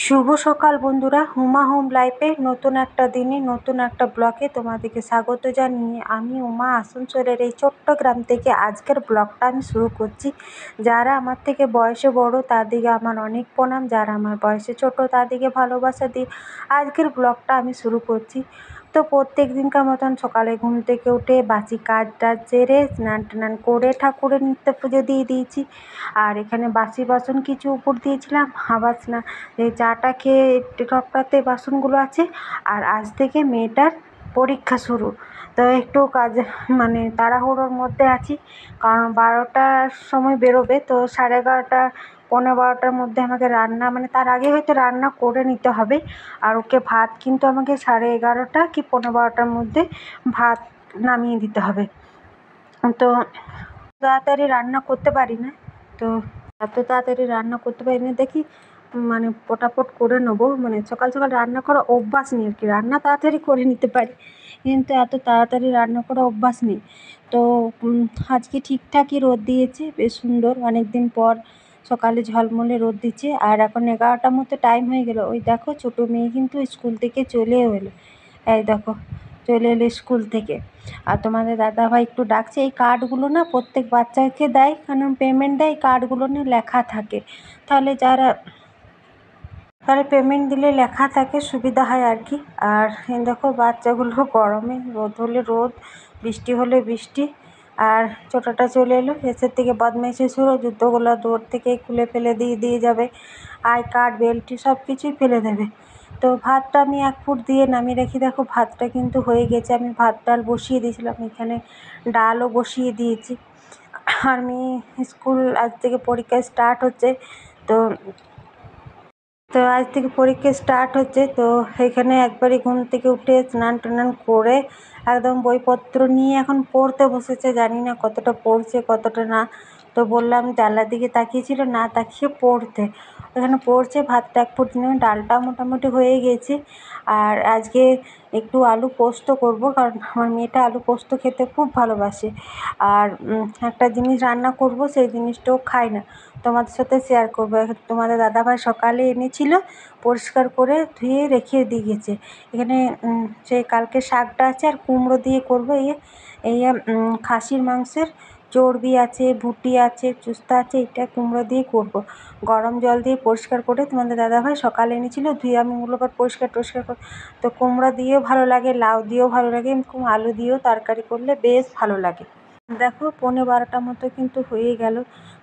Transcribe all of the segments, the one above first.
শুভ সকাল বন্ধুরা, হুমা হোম লাইফে নতুন একটা দিনে নতুন একটা ব্লগে তোমাদেরকে স্বাগত জানিয়ে আমি উমা আসানসোলের এই ছোট্ট গ্রাম থেকে আজকের ব্লগটা আমি শুরু করছি। যারা আমার থেকে বয়সে বড় তাদেরকে আমার অনেক প্রণাম, যারা আমার বয়সে ছোট তাদেরকে ভালোবাসা দিয়ে আজকের ব্লগটা আমি শুরু করছি। তো প্রত্যেক দিনকার মতন সকালে ঘুম থেকে উঠে বাসি কাজ টাজ সেরে স্নান টান করে ঠাকুরের নিত্য পুজো দিয়ে দিয়েছি। আর এখানে বাসি বাসন কিছু উপর দিয়েছিলাম, আবার এই চাটা খেয়ে টপটাতে বাসনগুলো আছে। আর আজ থেকে মেয়েটার পরীক্ষা শুরু, তো একটু কাজ তাড়াহুড়োর মধ্যে আছি, কারণ 12টার সময় বেরোবে। তো 11:30 পৌনে 12টার মধ্যে আমাকে রান্না তার আগে হয়তো রান্না করে নিতে হবে। আর ওকে ভাত কিন্তু আমাকে 11:30 কি পৌনে 12টার মধ্যে ভাত নামিয়ে দিতে হবে। তো তাড়াতাড়ি রান্না করতে পারি না, তো এত তাড়াতাড়ি রান্না করতে পারি না দেখি পটাপট করে নেবো। সকাল সকাল রান্না করা অভ্যাস নেই আর কি, রান্না তাড়াতাড়ি করে নিতে পারি কিন্তু এত তাড়াতাড়ি রান্না করা অভ্যাস নেই। তো আজকে ঠিকঠাকই রোদ দিয়েছে, বেশ সুন্দর, অনেক দিন পর সকালে ঝলমলে রোদ দিচ্ছে। আর এখন 11টার মতো টাইম হয়ে গেল। ওই দেখো ছোটো মেয়ে কিন্তু স্কুল থেকে চলেও এলো, এই দেখো চলে এলো স্কুল থেকে। আর তোমাদের দাদাভাই একটু ডাকছে। এই কার্ডগুলো না প্রত্যেক বাচ্চাকে দেয়, কারণ পেমেন্ট দেয়, কার্ডগুলো নিয়ে লেখা থাকে, তাহলে পেমেন্ট দিলে লেখা থাকে, সুবিধা হয় আর কি। আর দেখো বাচ্চাগুলো গরমে, রোদ হলে রোদ, বৃষ্টি হলে বৃষ্টি। আর ছোটোটা চলে এলো, এসের থেকে বদমাইশি শুরু, জুতোগুলো দৌড় থেকে খুলে ফেলে দিয়ে যাবে, আই কার্ড বেল্ট সব কিছুই ফেলে দেবে। তো ভাতটা আমি 1 ফুট দিয়ে নামিয়ে রাখি। দেখো ভাতটা কিন্তু হয়ে গেছে, আমি ভাত ডাল বসিয়ে দিয়েছিলাম, এখানে ডালও বসিয়ে দিয়েছি। আর মেয়ে স্কুল আজ থেকে পরীক্ষা স্টার্ট হচ্ছে, তো আজ থেকে পরীক্ষা স্টার্ট হচ্ছে। তো এখানে একবারে ঘুম থেকে উঠে স্নান টান করে একদম বইপত্র নিয়ে এখন পড়তে বসেছে। জানি না কতটা পড়ছে কতটা না, তো বললাম জানলার দিকে তাকিয়েছিল, না তাকিয়ে পড়তে, এখানে পড়ছে। ভাতটা 1 ফুট নিয়ে, ডালটা মোটামুটি হয়ে গেছে। আর আজকে একটু আলু পোস্ত করব, কারণ আমার মেয়েটা আলু পোস্ত খেতে খুব ভালোবাসে। আর একটা জিনিস রান্না করব, সেই জিনিসটাও খায় না, তোমাদের সাথে শেয়ার করবো। তোমাদের দাদাভাই সকালে এনেছিল, পরিষ্কার করে ধুয়ে রেখে দিয়ে গেছে। এখানে সেই কালকে শাকটা আছে, আর কুমড়ো দিয়ে করবো। এই খাসির মাংসের চর্বি আছে, ভুটি আছে, চুস্তা আছে, এটা কুমড়ো দিয়ে করব। গরম জল দিয়ে পরিষ্কার করে তোমাদের দাদাভাই সকালে এনেছিল, ধুয়ে আমি ওগুলো আবার পরিষ্কার করে। তো কুমড়ো দিয়েও ভালো লাগে, লাউ দিয়েও ভালো লাগে, আলু দিয়েও তরকারি করলে বেশ ভালো লাগে। দেখো 11:15 মতো কিন্তু হয়ে গেল।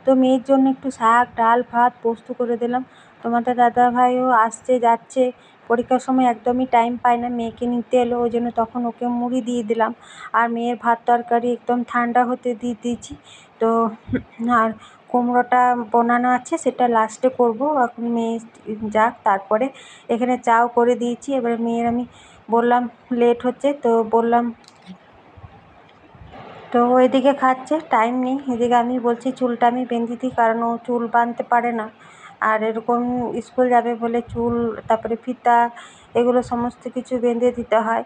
তো মেয়ের জন্য একটু শাক ডাল ভাত পোস্ত করে দিলাম। তোমাদের দাদাভাইও আসছে যাচ্ছে, পরীক্ষার সময় একদমই টাইম পায় না, মেয়েকে নিতে এলো, ওই জন্য তখন ওকে মুড়ি দিয়ে দিলাম। আর মেয়ের ভাত তরকারি একদম ঠান্ডা হতে দিয়ে দিয়েছি। তো আর কুমড়োটা বানানো আছে, সেটা লাস্টে করব, এখন মেয়ে যাক তারপরে। এখানে চাও করে দিয়েছি। এবারে মেয়ের আমি বললাম লেট হচ্ছে, তো বললাম, তো ও এদিকে খাচ্ছে, টাইম নেই, এদিকে আমি বলছি চুলটা আমি বেঁধে দিই, কারণ ও চুল বাঁধতে পারে না। আর এরকম স্কুল যাবে বলে চুল, তারপরে ফিতা, এগুলো সমস্ত কিছু বেঁধে দিতে হয়।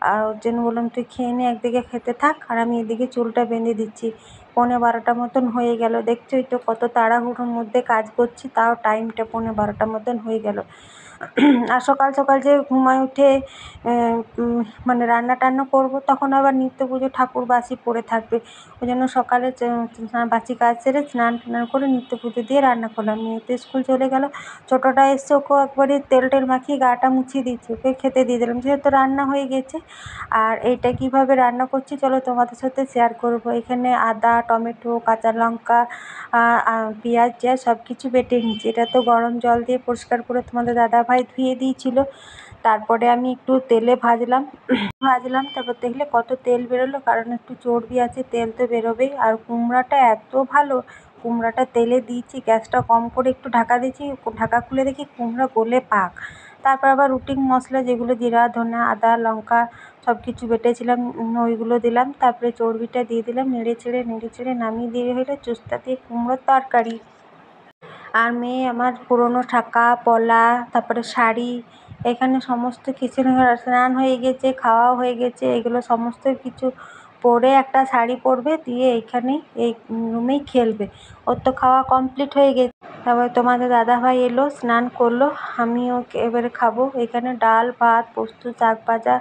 আর ওর জন্য বললাম তুই খেয়ে নে, একদিকে খেতে থাক, আর আমি এদিকে চুলটা বেঁধে দিচ্ছি। 11:15 মতন হয়ে গেল, দেখছোই তো কত তাড়াহুড়োর মধ্যে কাজ করছি, তাও টাইমটা 11:15 মতন হয়ে গেল। আর সকাল সকাল যে ঘুমায় উঠে রান্না টান্না করব, তখন আবার নিত্য পুজো ঠাকুর বাসি পড়ে থাকবে, ওই জন্য সকালে বাসি কাজ সেরে স্নান টান করে নিত্য পুজো দিয়ে রান্না করলাম। মেয়ে তো স্কুল চলে গেল, ছোটোটা এসছে, ওকেও একবারে তেল টেল মাখিয়ে গাটা মুছিয়ে দিচ্ছি, ওকে খেতে দিয়ে দিলাম, যেহেতু রান্না হয়ে গেছে। আর এইটা কীভাবে রান্না করছি চলো তোমাদের সাথে শেয়ার করব। এখানে আদা টমেটো কাঁচা লঙ্কা পেঁয়াজ টিয়াজ সব কিছু বেটে নিচ্ছি। এটা তো গরম জল দিয়ে পরিষ্কার করে তোমাদের দাদাভাই ধুয়ে দিয়েছিল। তারপরে আমি একটু তেলে ভাজলাম, তারপর দেখলে কত তেল বেরোলো, কারণ একটু চর্বি আছে, তেল তো বেরোবেই। আর কুমড়াটা এত ভালো, কুমড়াটা তেলে দিয়েছি, গ্যাসটা কম করে একটু ঢাকা দিয়েছি, ঢাকা খুলে দেখি কুমড়া গলে পাক। তারপর আবার রুটিন মশলা যেগুলো জিরা ধনে আদা লঙ্কা সব কিছু বেটেছিলাম, ওইগুলো দিলাম, তারপরে চর্বিটা দিয়ে দিলাম, নেড়ে চেড়ে নামিয়ে দিয়ে হলো চুস্তা দিয়ে কুমড়োর তরকারি। আর মেয়ে আমার পুরনো টাকা পলা, তারপরে শাড়ি, এখানে সমস্ত কিছু স্নান হয়ে গেছে, খাওয়াও হয়ে গেছে, এগুলো সমস্ত কিছু পরে একটা শাড়ি পরবে, দিয়ে এইখানে এই রুমেই খেলবে। ওর তো খাওয়া কমপ্লিট হয়ে গেছে। তারপর তোমাদের দাদাভাই এলো, স্নান করলো, আমিও এবারে খাবো। এখানে ডাল, ভাত, পোস্ত, শাক ভাজা,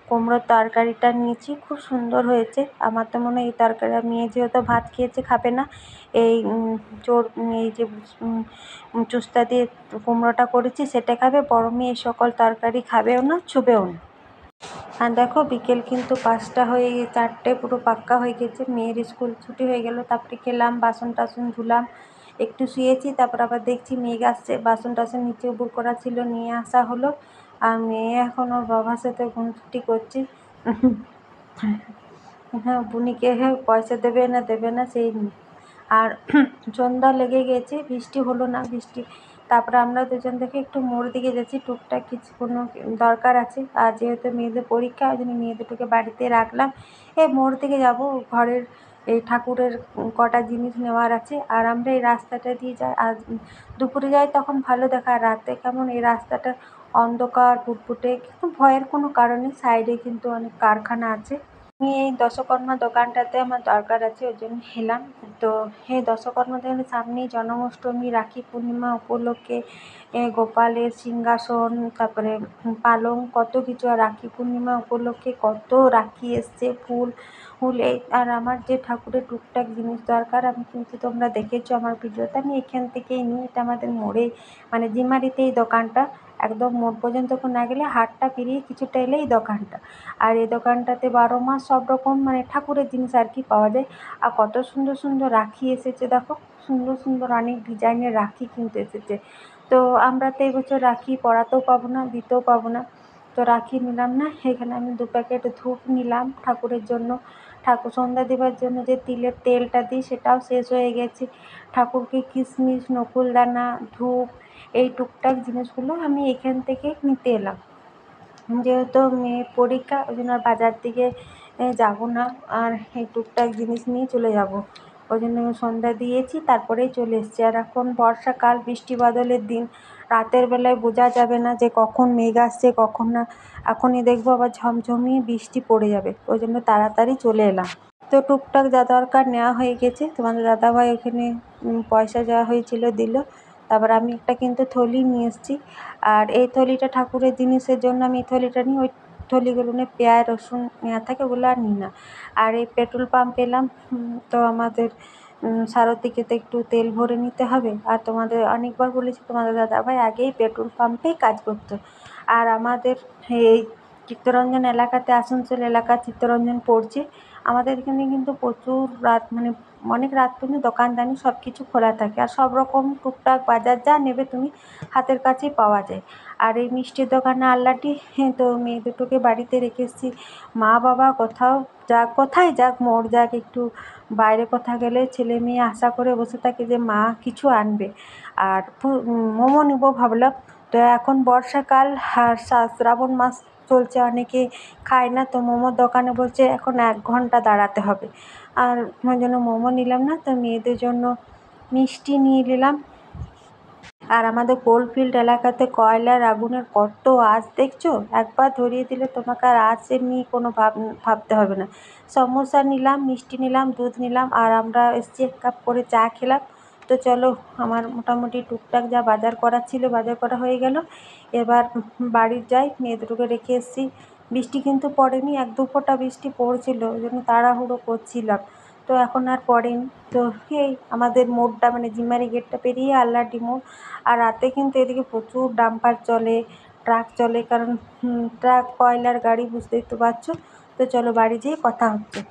কুমড়োর তরকারিটা নিয়েছি, খুব সুন্দর হয়েছে। আমার তো মনে হয় এই তরকারি, মেয়ে যেহেতু ভাত খেয়েছে খাবে না, এই এই যে চুস্তা দিয়ে কুমড়োটা করেছি সেটা খাবে। বড় মেয়ে এই সকল তরকারি খাবেও না, ছুবেও না। আর দেখো বিকেল কিন্তু 5টা হয়ে 4টে পুরো পাক্কা হয়ে গেছে। মেয়ের স্কুল ছুটি হয়ে গেল। তারপরে খেলাম, বাসন টাসন ধুলাম, একটু শুয়েছি। তারপর আবার দেখছি মেঘ আসছে, বাসন টাসন নিচে উবুর করা ছিল, নিয়ে আসা হলো। আর মেয়ে এখন ওর বাবার সাথে ঘুমছুটি করছে। হ্যাঁ, বুনিকে পয়সা দেবে না সেই নিয়ে। আর সন্ধ্যা লেগে গেছে, বৃষ্টি হলো না। তারপরে আমরা দুজন দেখে একটু মোড় দিকে যাচ্ছি, টুকটাক কিছু কোনো দরকার আছে। আর যেহেতু মেয়েদের পরীক্ষা, ওই জন্য মেয়ে দুটোকে বাড়িতে রাখলাম। এই মোড় দিকে যাব, ঘরের এই ঠাকুরের কটা জিনিস নেওয়ার আছে। আর আমরা এই রাস্তাটা দিয়ে যাই, আর দুপুরে যাই তখন ভালো দেখায়, রাতে কেমন এই রাস্তাটা অন্ধকার ফুটফুটে, কিন্তু ভয়ের কোনো কারণে। সাইডে কিন্তু অনেক কারখানা আছে। আমি এই দশকর্মা দোকানটাতে আমার দরকার আছে, ওই জন্য এলাম। তো এই দশকর্মা দোকানের সামনেই জন্মাষ্টমী, রাখি পূর্ণিমা উপলক্ষে গোপালের সিংহাসন, তারপরে পালং, কত কিছু। আর রাখি পূর্ণিমা উপলক্ষে কত রাখি এসছে, ফুল এই। আর আমার যে ঠাকুরের টুকটাক জিনিস দরকার, আমি কিন্তু তোমরা দেখেছো আমার ভিডিওতে, আমি এখান থেকেই নিই। এটা আমাদের মোড়ে মানে জিমারিতে এই দোকানটা, একদম মোড় পর্যন্ত না গেলে হাটটা পেরিয়ে কিছুটা এলে এই দোকানটা। আর এই দোকানটাতে 12 মাস সব রকম মানে ঠাকুরের জিনিস আর কি পাওয়া যায়। আর কত সুন্দর সুন্দর রাখি এসেছে দেখো, সুন্দর সুন্দর অনেক ডিজাইনের রাখি কিন্তু এসেছে। তো আমরা তো এবছর রাখি পরাতেও পাবো না, দিতেও পাবো না, তো রাখি নিলাম না। এখানে আমি 2 প্যাকেট ধূপ নিলাম ঠাকুরের জন্য। ঠাকুর সন্ধ্যা দেবার জন্য যে তিলের তেলটা দিই সেটাও শেষ হয়ে গেছে। ঠাকুরকে কিশমিশ, নকুলদানা, ধূপ, এই টুকটাক জিনিসগুলো আমি এখান থেকে নিতে এলাম। যেহেতু মেয়ের পরীক্ষা, ওই জন্য আর বাজার দিকে যাব না, আর এই টুকটাক জিনিস নিয়ে চলে যাব। ওই জন্য সন্ধ্যা দিয়েছি, তারপরেই চলে এসেছি। আর এখন বর্ষাকাল, বৃষ্টি বাদলের দিন, রাতের বেলায় বোঝা যাবে না যে কখন মেঘ আসছে কখন না। এখনই দেখবো আবার ঝমঝমিয়ে বৃষ্টি পড়ে যাবে, ওই জন্য তাড়াতাড়ি চলে এলাম। তো টুকটাক যা দরকার নেওয়া হয়ে গেছে। তোমাদের দাদাভাই ওখানে পয়সা যাওয়া হয়েছিল দিল। তারপর আমি একটা কিন্তু থলি নিয়ে এসেছি। আর এই থলিটা ঠাকুরের জিনিসের জন্য আমি এই থলিটা নিই। ওই থলিগুলো নিয়ে পেঁয়াজ রসুন নেওয়া থাকে, ওগুলো আর নিই না। আর এই পেট্রোল পাম্প এলাম, তো আমাদের সারথীকে তো একটু তেল ভরে নিতে হবে। আর তোমাদের অনেকবার বলেছি, তোমাদের দাদাভাই আগেই পেট্রোল পাম্পেই কাজ করতো। আর আমাদের এই চিত্তরঞ্জন এলাকাতে, আসানসোল এলাকা চিত্তরঞ্জন পড়ছে, আমাদের এখানে কিন্তু প্রচুর রাত মানে অনেক রাত পর্যন্ত দোকানদানি সব কিছু খোলা থাকে। আর সব রকম টুকটাক বাজার যা নেবে তুমি হাতের কাছেই পাওয়া যায়। আর এই মিষ্টির দোকানে আল্লাটি, তো মেয়ে দুটোকে বাড়িতে রেখে এসেছি। মা বাবা কোথায় যাক, মোড় যাক, একটু বাইরে কোথাও গেলে ছেলে মেয়ে আশা করে বসে থাকে যে মা কিছু আনবে। আর মোমো নেবো ভাবলাম। তো এখন বর্ষাকাল আর শ্রাবণ মাস চলছে, অনেকে খায় না, তো মোমোর দোকানে বলছে এখন 1 ঘন্টা দাঁড়াতে হবে। আর ওই জন্য মোমো নিলাম না, তো মেয়েদের জন্য মিষ্টি নিয়ে নিলাম। আর আমাদের কোলফিল্ড এলাকাতে কয়লার আগুনের কত আঁচ দেখছো, একবার ধরিয়ে দিলে তোমাকে আর আঁচের নিয়ে কোনো ভাবতে হবে না। সমোসা নিলাম, মিষ্টি নিলাম, দুধ নিলাম, আর আমরা এসছি 1 কাপ করে চা খেলাম। তো চলো, আমার মোটামুটি টুকটাক যা বাজার করার ছিল বাজার করা হয়ে গেল। এবার বাড়ি যাই, মেয়ে দুটোকে রেখে এসেছি। বৃষ্টি কিন্তু পড়েনি, 1-2 ফোঁটা বৃষ্টি পড়ছিল, ওই জন্য তাড়াহুড়ো করছিলাম। তো এখন আর পড়েনি। তো এই আমাদের মোড়টা মানে জিমারি গেটটা পেরিয়ে আল্লাটি মোড়। আর রাতে কিন্তু এদিকে প্রচুর ডাম্পার চলে, ট্রাক চলে, কারণ ট্রাক কয়লার গাড়ি, বুঝতেই তো পারছো। তো চলো বাড়ি যেয়ে কথা হচ্ছে।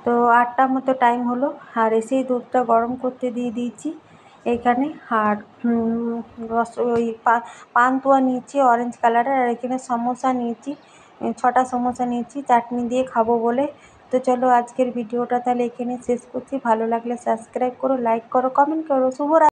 তো 8টার মতো টাইম হলো, আর এসেই দুধটা গরম করতে দিয়ে দিয়েছি এইখানে। আর ওই পান্তুয়া নিয়েছি অরেঞ্জ কালারের, আর এখানে সমোসা নিয়েছি, 6টা সমোসা নিয়েছি চাটনি দিয়ে খাবো বলে। তো চলো আজকের ভিডিওটা তাহলে এখানে শেষ করছি। ভালো লাগলে সাবস্ক্রাইব করো, লাইক করো, কমেন্ট করো। শুভরাত্রি।